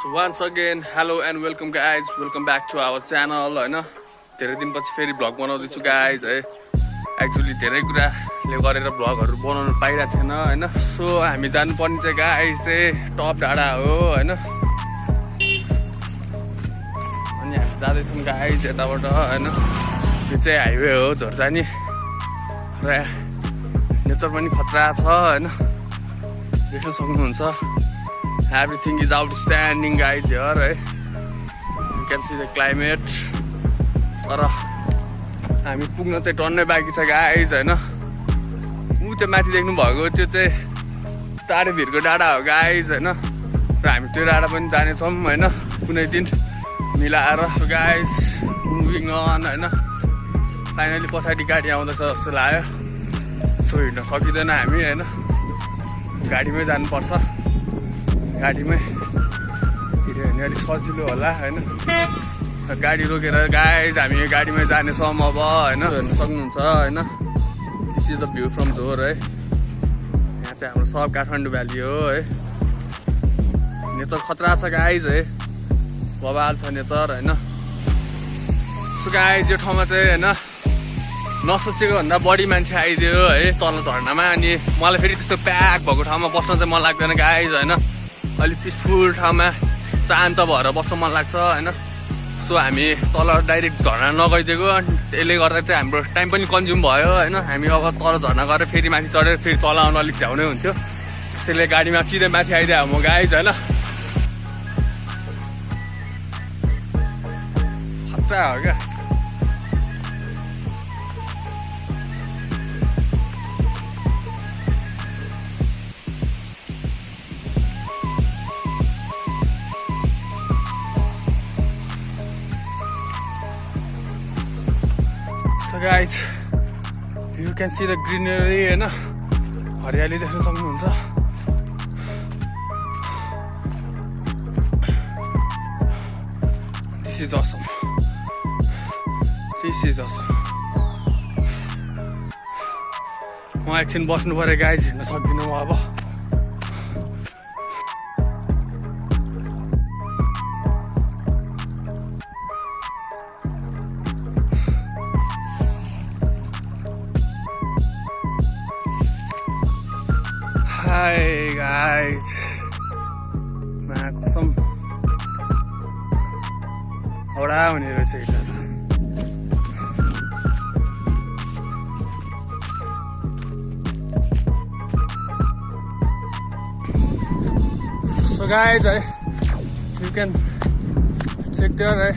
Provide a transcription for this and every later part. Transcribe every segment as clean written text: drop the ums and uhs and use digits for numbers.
So once again, hello and welcome guys, welcome back to our channel हैन धेरै दिनपछि फेरि भ्लग बनाउँदैछु गाइज है एक्चुअली धेरै कुराले गरेर भ्लगहरु बनाउन पाइरा थिएन हैन सो हामी जानु पर्ने चाहिँ गाइज चाहिँ टप डाँडा हो हैन अनि हामी जाँदै छौं गाइज यताबाट हैन यो चाहिँ हाइवे हो झर्जानी र नेचर पनि खतरा छ हैन देख्न सक्नुहुन्छ Everything is outstanding guys here right? You can see the climate तर हामी पुग्न चाहिँ टन्नै बाँकी छ गाइज हैन उ त्यो माथि देख्नु भएको त्यो चाहिँ तारेभिरको डाँडा हो गाइज हैन र हामी त्यो डाँडा पनि जाने छौं हैन कुनै दिन मिलाएर गाइज मुभिङ अन हैन फाइनली पछाडी गाडी आउँदैछ जस्तो लाग्यो सो हिँड्न सकिदैन हामी हैन गाडीमै जानुपर्छ गाडीमै हिँड्यो भने अलिक सजिलो होला हैन गाडी रोकेर गाइज हामी गाडीमै जानेछौँ अब हैन हेर्न सक्नुहुन्छ हैन this is the view from जोर है यहाँ चाहिँ हाम्रो सब काठमाडौँ भ्याली हो है नेचर खतरा छ गाइज है बवाल छ नेचर हैन सो गाइज यो ठाउँमा चाहिँ हैन नसोचेको भन्दा बढी मान्छे आइदियो है तल झर्नामा अनि मलाई फेरि त्यस्तो प्याक भएको ठाउँमा बस्न चाहिँ मन लाग्दैन गाइज हैन अलि पिसफुल ठाउँमा शान्त भएर बस्न मन लाग्छ हैन सो हामी तल डाइरेक्ट झर्ना नगइदिएको त्यसले गर्दा चाहिँ हाम्रो टाइम पनि कन्ज्युम भयो हैन हामी अब तल झर्ना गरेर फेरि माथि चढेर फेरि तल आउन अलिक झ्याउनै हुन्थ्यो त्यसैले गाडीमा सिधै माथि आइदिए म गाइज हैन खतरा हो क्या So guys, you can see the greenery हैन हरियाली देख्न सक्नुहुन्छ This is awesome. This is awesome. म एकछिन बस्नु पर्यो गाइज हिँड्न सक्दिनँ म अब Hi guys, man, कसम हौडा हुने रहेछ यता So guys, you can check there है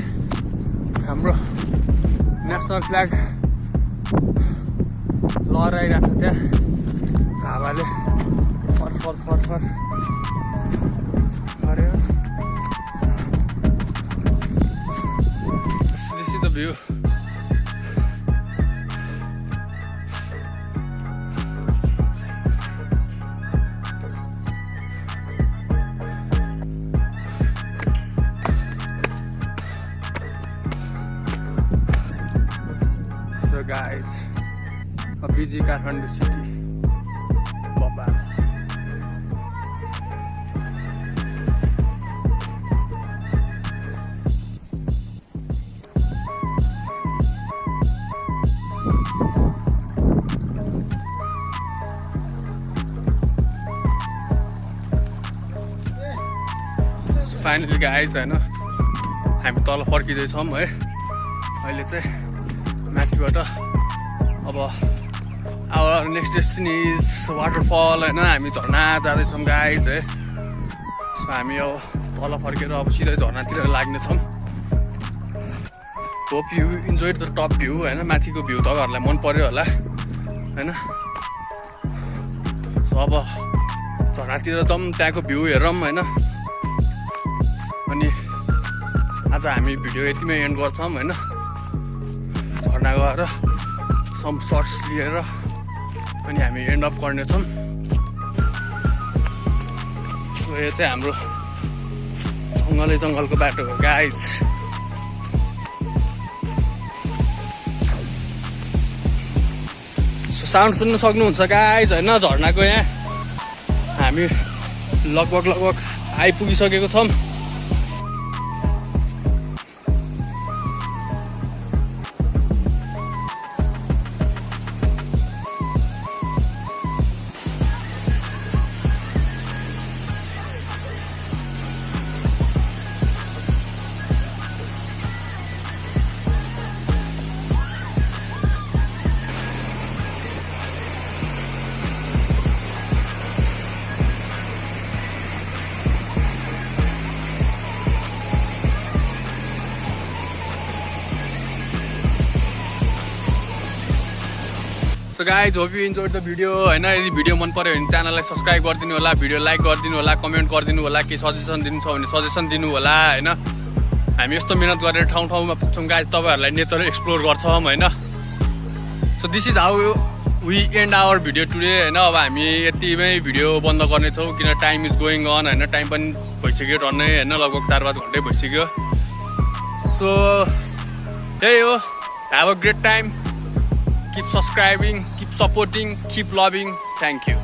हाम्रो नेशनल फ्ल्याग लहराइरहेछ त्यहाँ हावाले for This is the view. So guys, a busy Kathmandu city. Bye-bye. Finally guys हैन हामी तल फर्किँदैछौँ है अहिले चाहिँ माथिबाट अब our next destiny is waterfall हैन हामी झर्ना जाँदैछौँ गाइज है सो हामी अब तल फर्केर अब सिधै झर्नातिर लाग्नेछौँ hope you enjoy the top view हैन माथिको भ्यू तपाईँहरूलाई मन पर्यो होला हैन सो अब झर्नातिर जाउँ त्यहाँको भ्यू हेरौँ हैन अनि आज हामी भिडियो यतिमै एन्ड गर्छौँ हैन झर्ना गएर सम सर्ट्स लिएर अनि हामी एन्ड अप गर्नेछौँ सो यो चाहिँ हाम्रो जङ्गलको बाटो हो गाइज सो साउन्ड सुन्न सक्नुहुन्छ गाइज हैन झर्नाको यहाँ हामी लगभग आइपुगिसकेको छौँ So guys, hope you enjoyed the video हैन यदि भिडियो मन पर्यो भने च्यानललाई सब्स्क्राइब गरिदिनु होला भिडियो लाइक गरिदिनु होला कमेन्ट गरिदिनु होला के सजेसन दिनु छ भने सजेसन दिनु होला हैन हामी यस्तो मेहनत गरेर ठाउँ ठाउँमा पुग्छौं गाइस तपाईहरुलाई नेचर एक्सप्लोर गर्छौं हैन so this is how we end our video today हैन अब हामी यतिमै भिडियो बन्द गर्ने छौं किन टाइम इज गोइङ अन हैन टाइम पनि भइसक्यो टन्नै हैन लगभग 4-5 घण्टै भइसक्यो सो त्यही हो have a great time keep subscribing keep supporting keep loving thank you